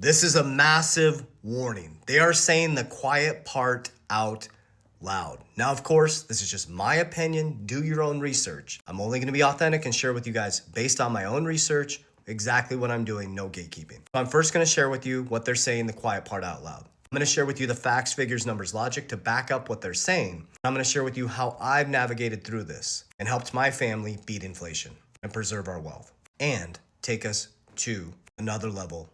This is a massive warning. They are saying the quiet part out loud. Now, of course, this is just my opinion. Do your own research. I'm only going to be authentic and share with you guys based on my own research, exactly what I'm doing, no gatekeeping. So I'm first going to share with you what they're saying, the quiet part out loud. I'm going to share with you the facts, figures, numbers, logic to back up what they're saying. I'm going to share with you how I've navigated through this and helped my family beat inflation and preserve our wealth and take us to another level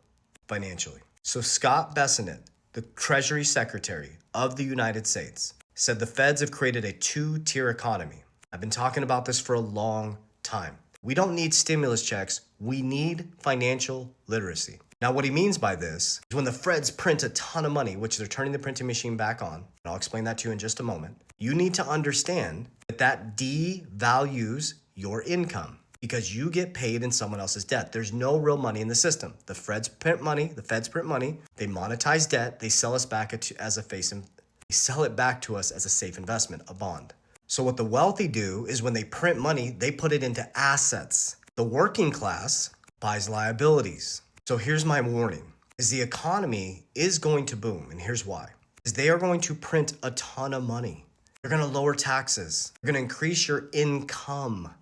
financially. So Scott Bessent, the Treasury Secretary of the United States, said the feds have created a two-tier economy. I've been talking about this for a long time. We don't need stimulus checks. We need financial literacy. Now, what he means by this is when the feds print a ton of money, which they're turning the printing machine back on, and I'll explain that to you in just a moment, you need to understand that that devalues your income because you get paid in someone else's debt. There's no real money in the system. The feds print money, they monetize debt, they sell us back as a face, and they sell it back to us as a safe investment, a bond. So what the wealthy do is when they print money, they put it into assets. The working class buys liabilities. So here's my warning, is the economy is going to boom, and here's why. Is they are going to print a ton of money. They're going to lower taxes. They're going to increase your income.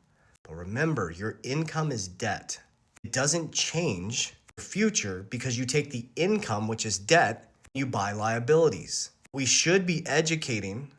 But remember, your income is debt. It doesn't change your future because you take the income, which is debt, you buy liabilities. We should be educating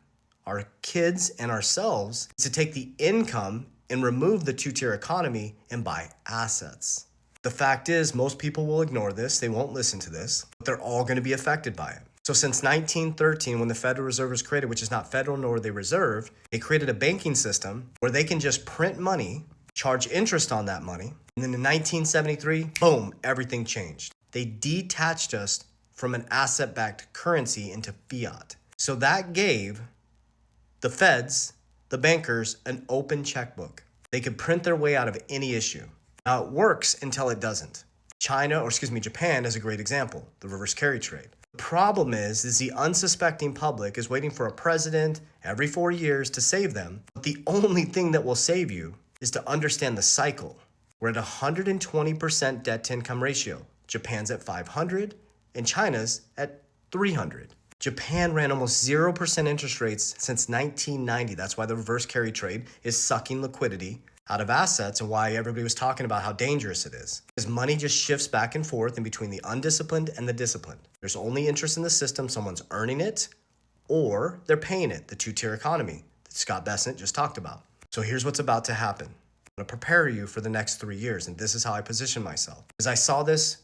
our kids and ourselves to take the income and remove the two-tier economy and buy assets. The fact is, most people will ignore this. They won't listen to this, but they're all going to be affected by it. So since 1913, when the Federal Reserve was created, which is not federal nor are they reserved, they created a banking system where they can just print money, charge interest on that money. And then in 1973, boom, everything changed. They detached us from an asset-backed currency into fiat. So that gave the feds, the bankers, an open checkbook. They could print their way out of any issue. Now it works until it doesn't. Japan is a great example, the reverse carry trade. The problem is the unsuspecting public is waiting for a president every 4 years to save them. But the only thing that will save you is to understand the cycle. We're at 120% debt to income ratio. Japan's at 500 and China's at 300. Japan ran almost 0% interest rates since 1990. That's why the reverse carry trade is sucking liquidity out of assets and why everybody was talking about how dangerous it is. Because money just shifts back and forth in between the undisciplined and the disciplined. There's only interest in the system. Someone's earning it or they're paying it, the two-tier economy that Scott Bessent just talked about. So here's what's about to happen. I'm going to prepare you for the next 3 years, and this is how I position myself. Because I saw this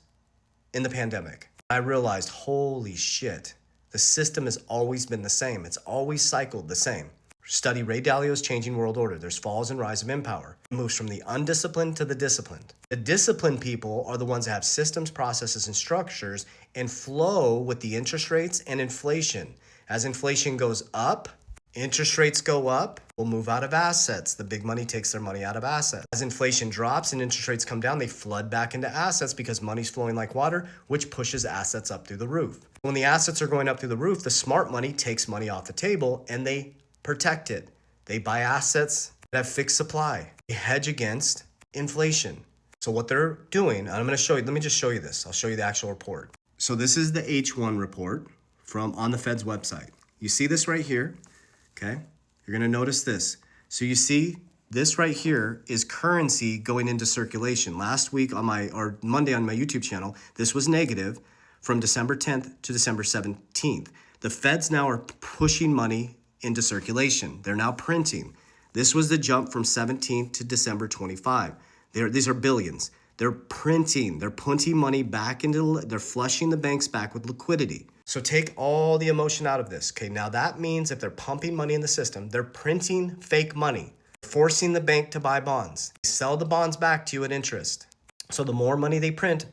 in the pandemic. I realized, holy shit, the system has always been the same. It's always cycled the same. Study Ray Dalio's Changing World Order. There's falls and rise of empower. It moves from the undisciplined to the disciplined. The disciplined people are the ones that have systems, processes, and structures and flow with the interest rates and inflation. As inflation goes up, interest rates go up, we'll move out of assets. The big money takes their money out of assets. As inflation drops and interest rates come down, they flood back into assets because money's flowing like water, which pushes assets up through the roof. When the assets are going up through the roof, the smart money takes money off the table and they protect it. They buy assets that have fixed supply. They hedge against inflation. So what they're doing, and I'm going to show you, let me just show you this. I'll show you the actual report. So this is the H1 report from on the Fed's website. You see this right here, okay? You're going to notice this. So you see this right here is currency going into circulation. Last week or Monday on my YouTube channel, this was negative from December 10th to December 17th. The Feds now are pushing money into circulation. They're now printing. This was the jump from 17th to December 25. These are billions. They're printing. They're punting money back they're flushing the banks back with liquidity. So take all the emotion out of this. Okay, now that means if they're pumping money in the system, they're printing fake money, forcing the bank to buy bonds. They sell the bonds back to you at interest. So the more money they print,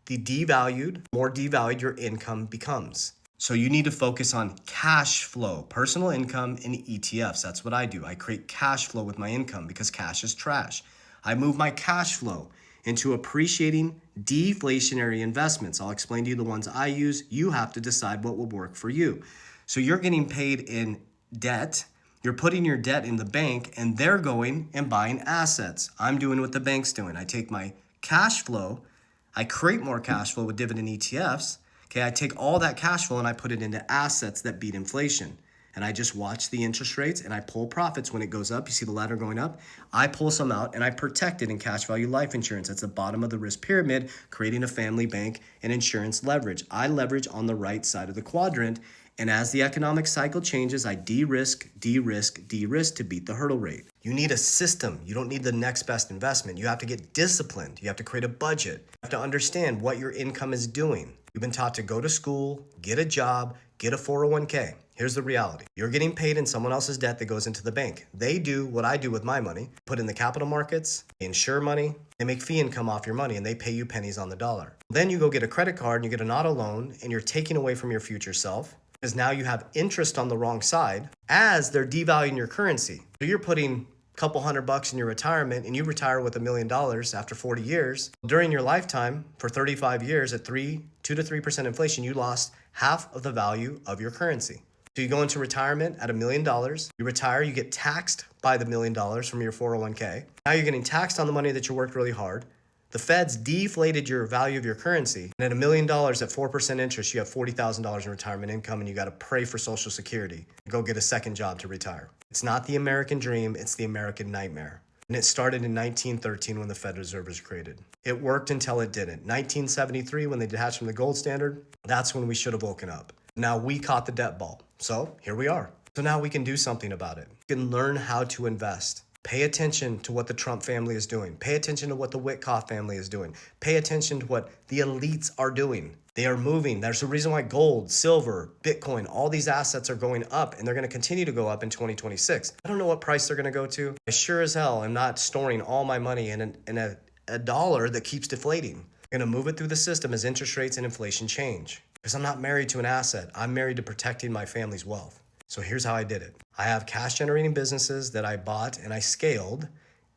more devalued your income becomes. So you need to focus on cash flow, personal income, and ETFs. That's what I do. I create cash flow with my income because cash is trash. I move my cash flow into appreciating deflationary investments. I'll explain to you the ones I use. You have to decide what will work for you. So you're getting paid in debt. You're putting your debt in the bank and they're going and buying assets. I'm doing what the bank's doing. I take my cash flow, I create more cash flow with dividend ETFs. Okay, I take all that cash flow and I put it into assets that beat inflation. And I just watch the interest rates and I pull profits when it goes up. You see the ladder going up? I pull some out and I protect it in cash value life insurance. That's the bottom of the risk pyramid, creating a family bank and insurance leverage. I leverage on the right side of the quadrant. And as the economic cycle changes, I de-risk, de-risk, de-risk to beat the hurdle rate. You need a system. You don't need the next best investment. You have to get disciplined. You have to create a budget. You have to understand what your income is doing. You've been taught to go to school, get a job, get a 401k. Here's the reality. You're getting paid in someone else's debt that goes into the bank. They do what I do with my money, put in the capital markets, they insure money, they make fee income off your money, and they pay you pennies on the dollar. Then you go get a credit card and you get an auto loan, and you're taking away from your future self because now you have interest on the wrong side as they're devaluing your currency. So you're putting a couple $100 in your retirement and you retire with $1 million after 40 years. During your lifetime, for 35 years at 2 to 3% inflation, you lost half of the value of your currency. So you go into retirement at $1 million, you retire, you get taxed by the $1 million from your 401k. Now you're getting taxed on the money that you worked really hard. The feds deflated your value of your currency. And at $1 million at 4% interest, you have $40,000 in retirement income and you got to pray for Social Security. Go get a second job to retire. It's not the American dream, it's the American nightmare. And it started in 1913 when the Federal Reserve was created. It worked until it didn't. 1973, when they detached from the gold standard, that's when we should have woken up. Now we caught the debt ball. So here we are. So now we can do something about it. We can learn how to invest. Pay attention to what the Trump family is doing. Pay attention to what the Witkoff family is doing. Pay attention to what the elites are doing. They are moving. There's a reason why gold, silver, Bitcoin, all these assets are going up, and they're going to continue to go up in 2026. I don't know what price they're going to go to. I sure as hell am not storing all my money in a dollar that keeps deflating. I'm going to move it through the system as interest rates and inflation change. Because I'm not married to an asset. I'm married to protecting my family's wealth. So here's how I did it. I have cash generating businesses that I bought and I scaled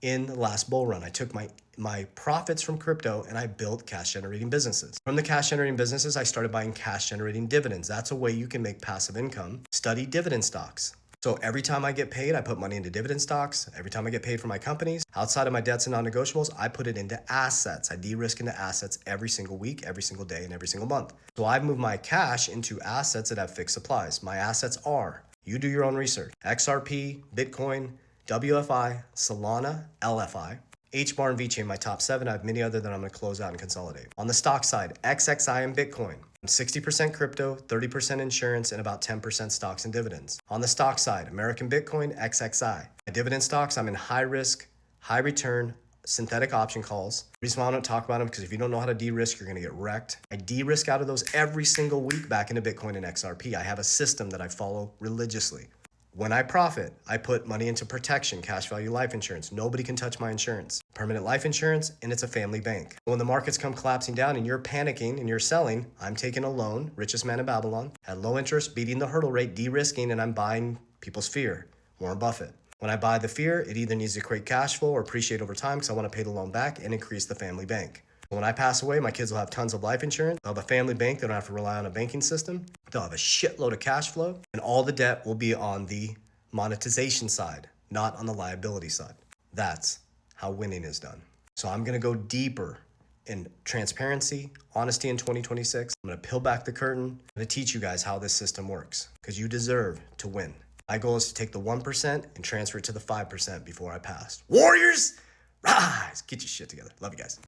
in the last bull run. I took my profits from crypto and I built cash generating businesses. From the cash generating businesses, I started buying cash generating dividends. That's a way you can make passive income. Study dividend stocks. So every time I get paid, I put money into dividend stocks. Every time I get paid for my companies, outside of my debts and non-negotiables, I put it into assets. I de-risk into assets every single week, every single day, and every single month. So I've moved my cash into assets that have fixed supplies. My assets are, you do your own research, XRP, Bitcoin, WFI, Solana, LFI, HBAR and VeChain, my top 7. I have many other that I'm going to close out and consolidate. On the stock side, XXI and Bitcoin. I'm 60% crypto, 30% insurance, and about 10% stocks and dividends. On the stock side, American Bitcoin, XXI. My dividend stocks, I'm in high risk, high return, synthetic option calls. The reason why I don't talk about them because if you don't know how to de-risk, you're going to get wrecked. I de-risk out of those every single week back into Bitcoin and XRP. I have a system that I follow religiously. When I profit, I put money into protection, cash value life insurance. Nobody can touch my insurance. Permanent life insurance, and it's a family bank. When the markets come collapsing down and you're panicking and you're selling, I'm taking a loan, richest man in Babylon, at low interest, beating the hurdle rate, de-risking, and I'm buying people's fear. Warren Buffett. When I buy the fear, it either needs to create cash flow or appreciate over time because I want to pay the loan back and increase the family bank. When I pass away, my kids will have tons of life insurance. They'll have a family bank. They don't have to rely on a banking system. They'll have a shitload of cash flow. And all the debt will be on the monetization side, not on the liability side. That's how winning is done. So I'm going to go deeper in transparency, honesty in 2026. I'm going to peel back the curtain. I'm going to teach you guys how this system works because you deserve to win. My goal is to take the 1% and transfer it to the 5% before I pass. Warriors, rise! Get your shit together. Love you guys.